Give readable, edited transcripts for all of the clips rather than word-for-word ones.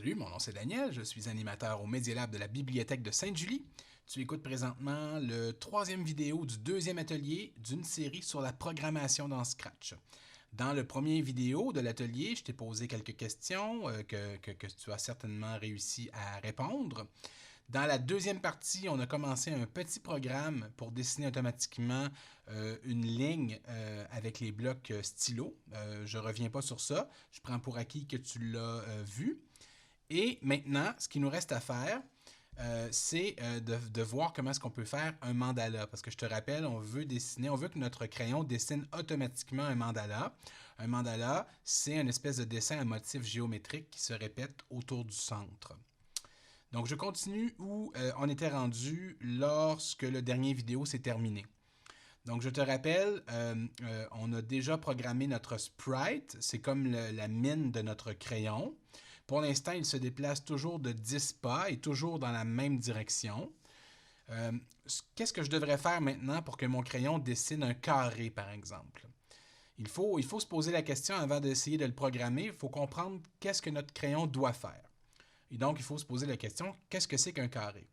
Salut, mon nom c'est Daniel, je suis animateur au Médialab de la Bibliothèque de Sainte-Julie. Tu écoutes présentement le troisième vidéo du deuxième atelier d'une série sur la programmation dans Scratch. Dans le premier vidéo de l'atelier, je t'ai posé quelques questions que tu as certainement réussi à répondre. Dans la deuxième partie, on a commencé un petit programme pour dessiner automatiquement une ligne avec les blocs stylo. Je ne reviens pas sur ça, je prends pour acquis que tu l'as vu. Et maintenant, ce qu'il nous reste à faire, c'est de voir comment est-ce qu'on peut faire un mandala. Parce que je te rappelle, on veut que notre crayon dessine automatiquement un mandala. Un mandala, c'est une espèce de dessin à motif géométrique qui se répète autour du centre. Donc, je continue où on était rendu lorsque le dernier vidéo s'est terminé. Donc, je te rappelle, on a déjà programmé notre sprite. C'est comme la mine de notre crayon. Pour l'instant, il se déplace toujours de 10 pas et toujours dans la même direction. Qu'est-ce que je devrais faire maintenant pour que mon crayon dessine un carré, par exemple? Il faut se poser la question avant d'essayer de le programmer. Il faut comprendre qu'est-ce que notre crayon doit faire. Et donc, il faut se poser la question, qu'est-ce que c'est qu'un carré?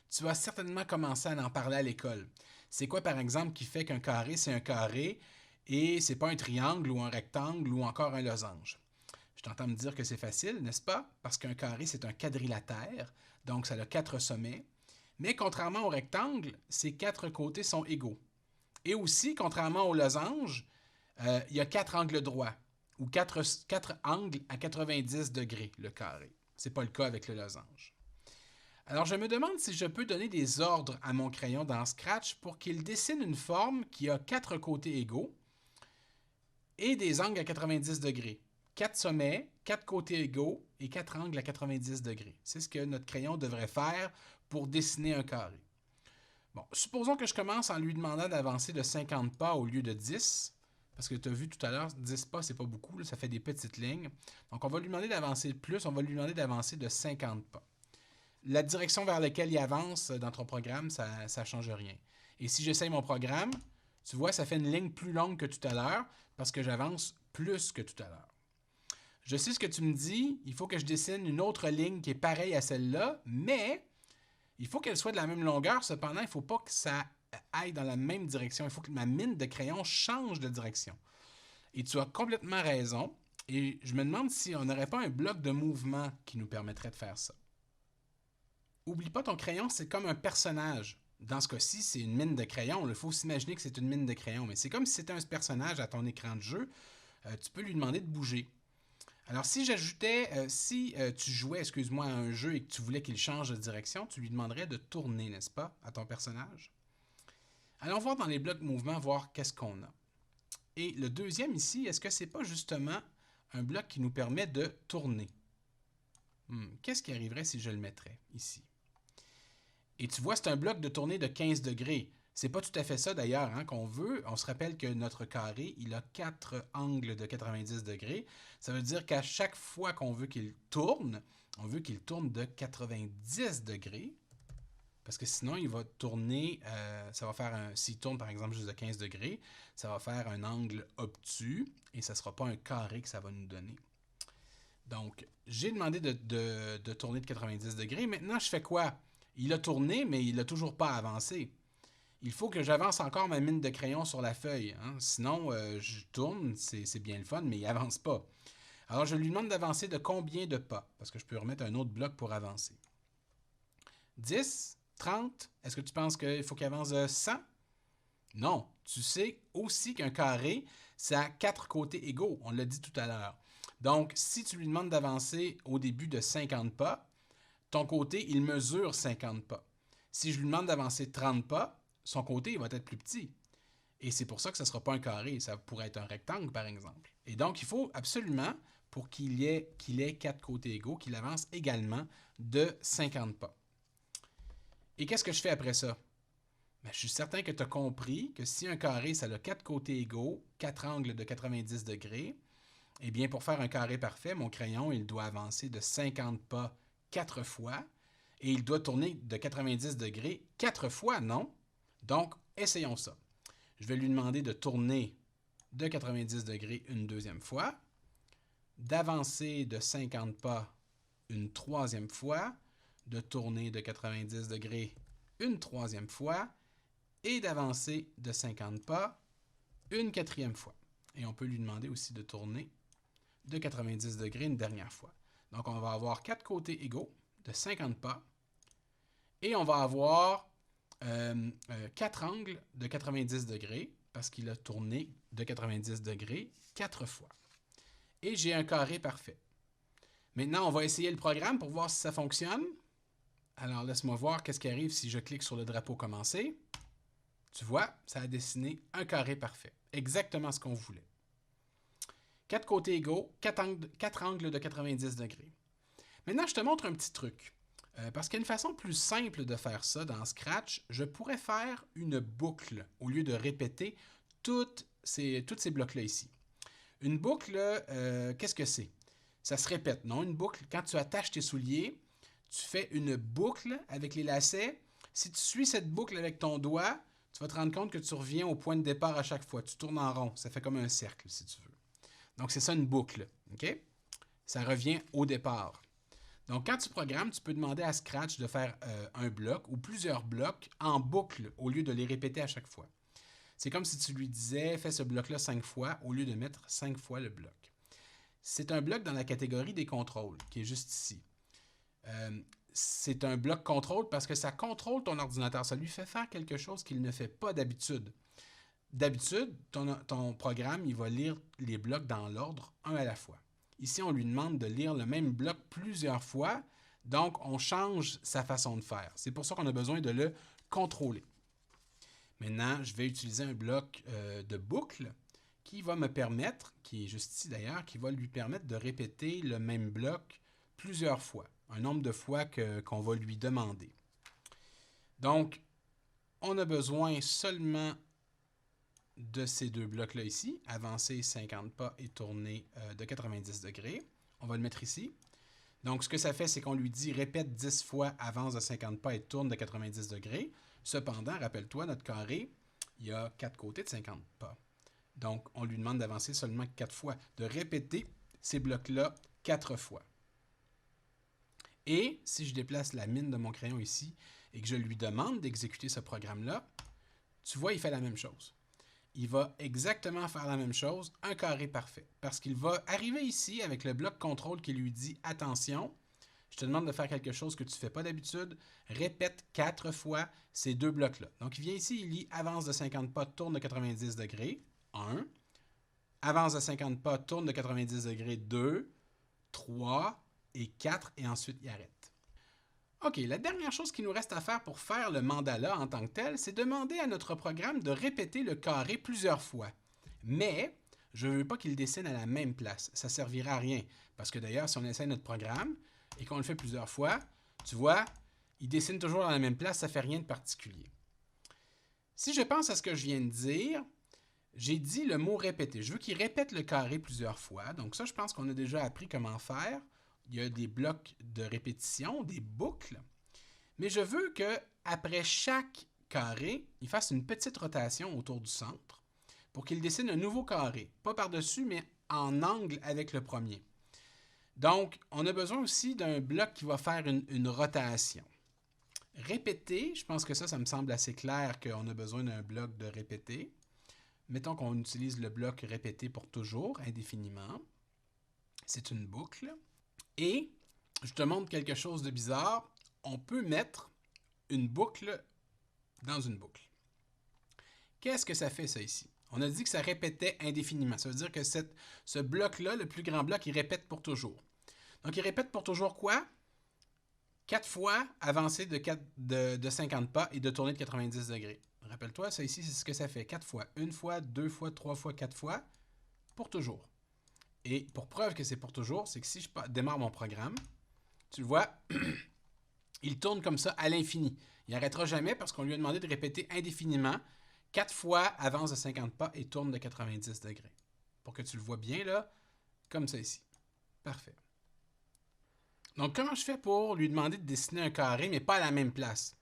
Tu vas certainement commencer à en parler à l'école. C'est quoi, par exemple, qui fait qu'un carré, c'est un carré et c'est pas un triangle ou un rectangle ou encore un losange? Je t'entends me dire que c'est facile, n'est-ce pas? Parce qu'un carré, c'est un quadrilatère, donc ça a 4 sommets. Mais contrairement au rectangle, ces 4 côtés sont égaux. Et aussi, contrairement au losange, il y a 4 angles droits, ou 4 angles à 90 degrés, le carré. Ce n'est pas le cas avec le losange. Alors, je me demande si je peux donner des ordres à mon crayon dans Scratch pour qu'il dessine une forme qui a 4 côtés égaux et des angles à 90 degrés. 4 sommets, 4 côtés égaux et 4 angles à 90 degrés. C'est ce que notre crayon devrait faire pour dessiner un carré. Bon, supposons que je commence en lui demandant d'avancer de 50 pas au lieu de 10, parce que tu as vu tout à l'heure, 10 pas, c'est pas beaucoup, là, ça fait des petites lignes. Donc, on va lui demander d'avancer plus, on va lui demander d'avancer de 50 pas. La direction vers laquelle il avance dans ton programme, ça ne change rien. Et si j'essaye mon programme, tu vois, ça fait une ligne plus longue que tout à l'heure, parce que j'avance plus que tout à l'heure. Je sais ce que tu me dis, il faut que je dessine une autre ligne qui est pareille à celle-là, mais il faut qu'elle soit de la même longueur. Cependant, il ne faut pas que ça aille dans la même direction. Il faut que ma mine de crayon change de direction. Et tu as complètement raison. Et je me demande si on n'aurait pas un bloc de mouvement qui nous permettrait de faire ça. Oublie pas, ton crayon, c'est comme un personnage. Dans ce cas-ci, c'est une mine de crayon. Il faut s'imaginer que c'est une mine de crayon. Mais c'est comme si c'était un personnage à ton écran de jeu. Tu peux lui demander de bouger. Alors, si j'ajoutais, tu jouais, excuse-moi, à un jeu et que tu voulais qu'il change de direction, tu lui demanderais de tourner, n'est-ce pas, à ton personnage? Allons voir dans les blocs mouvement, voir qu'est-ce qu'on a. Et le deuxième ici, est-ce que c'est pas justement un bloc qui nous permet de tourner? Qu'est-ce qui arriverait si je le mettrais ici? Et tu vois, c'est un bloc de tournée de 15 degrés. C'est pas tout à fait ça d'ailleurs qu'on veut. On se rappelle que notre carré, il a 4 angles de 90 degrés. Ça veut dire qu'à chaque fois qu'on veut qu'il tourne, on veut qu'il tourne de 90 degrés. Parce que sinon, il va tourner, ça va faire s'il tourne par exemple juste de 15 degrés, ça va faire un angle obtus et ça ne sera pas un carré que ça va nous donner. Donc, j'ai demandé de tourner de 90 degrés. Maintenant, je fais quoi? Il a tourné, mais il n'a toujours pas avancé. Il faut que j'avance encore ma mine de crayon sur la feuille. Sinon, je tourne, c'est bien le fun, mais il n'avance pas. Alors, je lui demande d'avancer de combien de pas? Parce que je peux remettre un autre bloc pour avancer. 10? 30? Est-ce que tu penses qu'il faut qu'il avance de 100? Non. Tu sais aussi qu'un carré, ça a 4 côtés égaux. On l'a dit tout à l'heure. Donc, si tu lui demandes d'avancer au début de 50 pas, ton côté, il mesure 50 pas. Si je lui demande d'avancer 30 pas, son côté il va être plus petit. Et c'est pour ça que ce ne sera pas un carré, ça pourrait être un rectangle par exemple. Et donc, il faut absolument, pour qu'il ait 4 côtés égaux, qu'il avance également de 50 pas. Et qu'est-ce que je fais après ça? Ben, je suis certain que tu as compris que si un carré, ça a 4 côtés égaux, 4 angles de 90 degrés, eh bien, pour faire un carré parfait, mon crayon, il doit avancer de 50 pas 4 fois et il doit tourner de 90 degrés 4 fois, non? Donc, essayons ça. Je vais lui demander de tourner de 90 degrés une deuxième fois, d'avancer de 50 pas une troisième fois, de tourner de 90 degrés une troisième fois et d'avancer de 50 pas une quatrième fois. Et on peut lui demander aussi de tourner de 90 degrés une dernière fois. Donc, on va avoir 4 côtés égaux de 50 pas et on va avoir 4 angles de 90 degrés parce qu'il a tourné de 90 degrés 4 fois. Et j'ai un carré parfait. Maintenant, on va essayer le programme pour voir si ça fonctionne. Alors, laisse-moi voir qu'est-ce qui arrive si je clique sur le drapeau commencer. Tu vois, ça a dessiné un carré parfait. Exactement ce qu'on voulait. 4 côtés égaux, 4 angles de 90 degrés. Maintenant, je te montre un petit truc. Parce qu'il y a une façon plus simple de faire ça dans Scratch. Je pourrais faire une boucle au lieu de répéter tous ces blocs-là ici. Une boucle, qu'est-ce que c'est? Ça se répète, non? Une boucle, quand tu attaches tes souliers, tu fais une boucle avec les lacets. Si tu suis cette boucle avec ton doigt, tu vas te rendre compte que tu reviens au point de départ à chaque fois. Tu tournes en rond. Ça fait comme un cercle, si tu veux. Donc, c'est ça une boucle. OK? Ça revient au départ. Donc, quand tu programmes, tu peux demander à Scratch de faire un bloc ou plusieurs blocs en boucle au lieu de les répéter à chaque fois. C'est comme si tu lui disais, fais ce bloc-là 5 fois au lieu de mettre 5 fois le bloc. C'est un bloc dans la catégorie des contrôles, qui est juste ici. C'est un bloc contrôle parce que ça contrôle ton ordinateur. Ça lui fait faire quelque chose qu'il ne fait pas d'habitude. D'habitude, ton programme, il va lire les blocs dans l'ordre, un à la fois. Ici, on lui demande de lire le même bloc plusieurs fois, donc on change sa façon de faire. C'est pour ça qu'on a besoin de le contrôler. Maintenant, je vais utiliser un bloc de boucle qui va me permettre, qui est juste ici d'ailleurs, qui va lui permettre de répéter le même bloc plusieurs fois, un nombre de fois qu'on va lui demander. Donc, on a besoin seulement de ces deux blocs-là ici, avancer 50 pas et tourner de 90 degrés. On va le mettre ici. Donc, ce que ça fait, c'est qu'on lui dit répète 10 fois, avance de 50 pas et tourne de 90 degrés. Cependant, rappelle-toi, notre carré, il y a 4 côtés de 50 pas. Donc, on lui demande d'avancer seulement 4 fois, de répéter ces blocs-là 4 fois. Et si je déplace la mine de mon crayon ici et que je lui demande d'exécuter ce programme-là, tu vois, il fait la même chose. Il va exactement faire la même chose, un carré parfait. Parce qu'il va arriver ici avec le bloc contrôle qui lui dit « Attention, je te demande de faire quelque chose que tu ne fais pas d'habitude. Répète 4 fois ces deux blocs-là. » Donc, il vient ici, il lit « Avance de 50 pas, tourne de 90 degrés. » 1. Avance de 50 pas, tourne de 90 degrés. 2. 3 et 4. Et ensuite, il arrête. OK, la dernière chose qu'il nous reste à faire pour faire le mandala en tant que tel, c'est demander à notre programme de répéter le carré plusieurs fois. Mais, je ne veux pas qu'il dessine à la même place. Ça ne servira à rien. Parce que d'ailleurs, si on essaie notre programme et qu'on le fait plusieurs fois, tu vois, il dessine toujours dans la même place, ça ne fait rien de particulier. Si je pense à ce que je viens de dire, j'ai dit le mot répéter. Je veux qu'il répète le carré plusieurs fois. Donc ça, je pense qu'on a déjà appris comment faire. Il y a des blocs de répétition, des boucles. Mais je veux qu'après chaque carré, il fasse une petite rotation autour du centre pour qu'il dessine un nouveau carré. Pas par-dessus, mais en angle avec le premier. Donc, on a besoin aussi d'un bloc qui va faire une rotation. Répéter, je pense que ça me semble assez clair qu'on a besoin d'un bloc de répéter. Mettons qu'on utilise le bloc répéter pour toujours, indéfiniment. C'est une boucle. Et je te montre quelque chose de bizarre. On peut mettre une boucle dans une boucle. Qu'est-ce que ça fait, ça, ici? On a dit que ça répétait indéfiniment. Ça veut dire que ce bloc-là, le plus grand bloc, il répète pour toujours. Donc, il répète pour toujours quoi? 4 fois avancer de 50 pas et de tourner de 90 degrés. Rappelle-toi, ça ici, c'est ce que ça fait. 4 fois. 1 fois, 2 fois, 3 fois, 4 fois, pour toujours. Et pour preuve que c'est pour toujours, c'est que si je démarre mon programme, tu le vois, il tourne comme ça à l'infini. Il n'arrêtera jamais parce qu'on lui a demandé de répéter indéfiniment 4 fois, avance de 50 pas et tourne de 90 degrés. Pour que tu le vois bien, là, comme ça ici. Parfait. Donc, comment je fais pour lui demander de dessiner un carré, mais pas à la même place?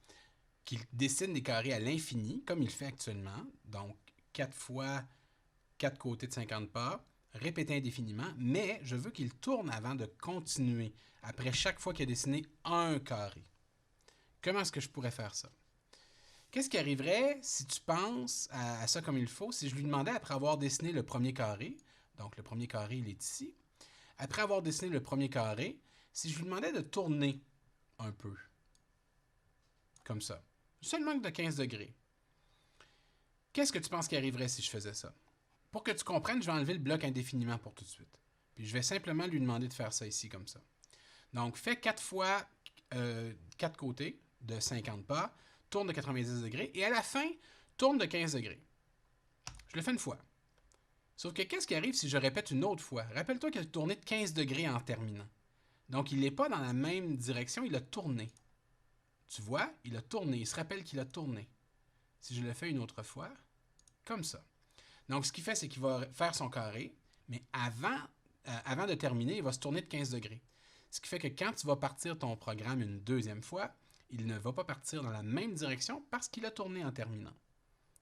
Qu'il dessine des carrés à l'infini, comme il fait actuellement. Donc, 4 fois 4 côtés de 50 pas. répéter indéfiniment, mais je veux qu'il tourne avant de continuer, après chaque fois qu'il a dessiné un carré. Comment est-ce que je pourrais faire ça? Qu'est-ce qui arriverait si tu penses à ça comme il faut, si je lui demandais, après avoir dessiné le premier carré, donc le premier carré, il est ici, après avoir dessiné le premier carré, si je lui demandais de tourner un peu, comme ça, seulement de 15 degrés, qu'est-ce que tu penses qui arriverait si je faisais ça? Pour que tu comprennes, je vais enlever le bloc indéfiniment pour tout de suite. Puis je vais simplement lui demander de faire ça ici, comme ça. Donc, fais 4 fois 4 côtés de 50 pas, tourne de 90 degrés, et à la fin, tourne de 15 degrés. Je le fais une fois. Sauf que qu'est-ce qui arrive si je répète une autre fois? Rappelle-toi qu'il a tourné de 15 degrés en terminant. Donc, il n'est pas dans la même direction, il a tourné. Tu vois, il a tourné, il se rappelle qu'il a tourné. Si je le fais une autre fois, comme ça. Donc, ce qu'il fait, c'est qu'il va faire son carré, mais avant de terminer, il va se tourner de 15 degrés. Ce qui fait que quand tu vas partir ton programme une deuxième fois, il ne va pas partir dans la même direction parce qu'il a tourné en terminant.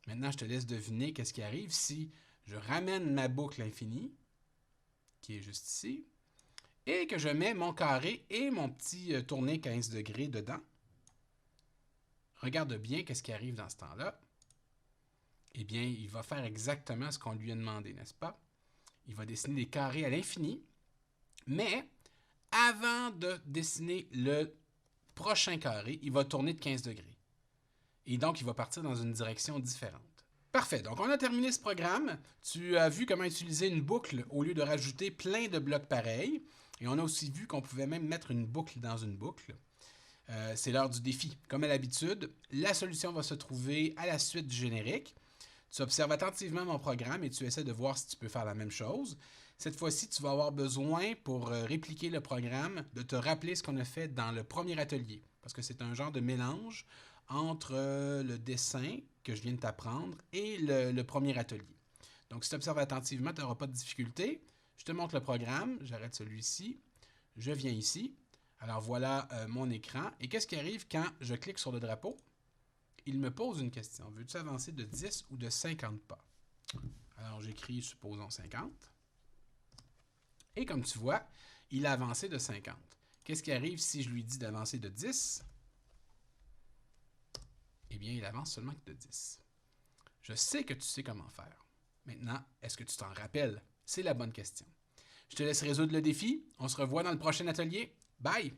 Maintenant, je te laisse deviner qu'est-ce qui arrive si je ramène ma boucle infinie, qui est juste ici, et que je mets mon carré et mon petit tourné 15 degrés dedans. Regarde bien qu'est-ce qui arrive dans ce temps-là. Eh bien, il va faire exactement ce qu'on lui a demandé, n'est-ce pas? Il va dessiner des carrés à l'infini, mais avant de dessiner le prochain carré, il va tourner de 15 degrés. Et donc, il va partir dans une direction différente. Parfait, donc on a terminé ce programme. Tu as vu comment utiliser une boucle au lieu de rajouter plein de blocs pareils. Et on a aussi vu qu'on pouvait même mettre une boucle dans une boucle. C'est l'heure du défi. Comme à l'habitude, la solution va se trouver à la suite du générique. Tu observes attentivement mon programme et tu essaies de voir si tu peux faire la même chose. Cette fois-ci, tu vas avoir besoin, pour répliquer le programme, de te rappeler ce qu'on a fait dans le premier atelier. Parce que c'est un genre de mélange entre le dessin que je viens de t'apprendre et le premier atelier. Donc, si tu observes attentivement, tu n'auras pas de difficulté. Je te montre le programme. J'arrête celui-ci. Je viens ici. Alors, voilà mon écran. Et qu'est-ce qui arrive quand je clique sur le drapeau? Il me pose une question. Veux-tu avancer de 10 ou de 50 pas? Alors, j'écris, supposons, 50. Et comme tu vois, il a avancé de 50. Qu'est-ce qui arrive si je lui dis d'avancer de 10? Eh bien, il avance seulement de 10. Je sais que tu sais comment faire. Maintenant, est-ce que tu t'en rappelles? C'est la bonne question. Je te laisse résoudre le défi. On se revoit dans le prochain atelier. Bye!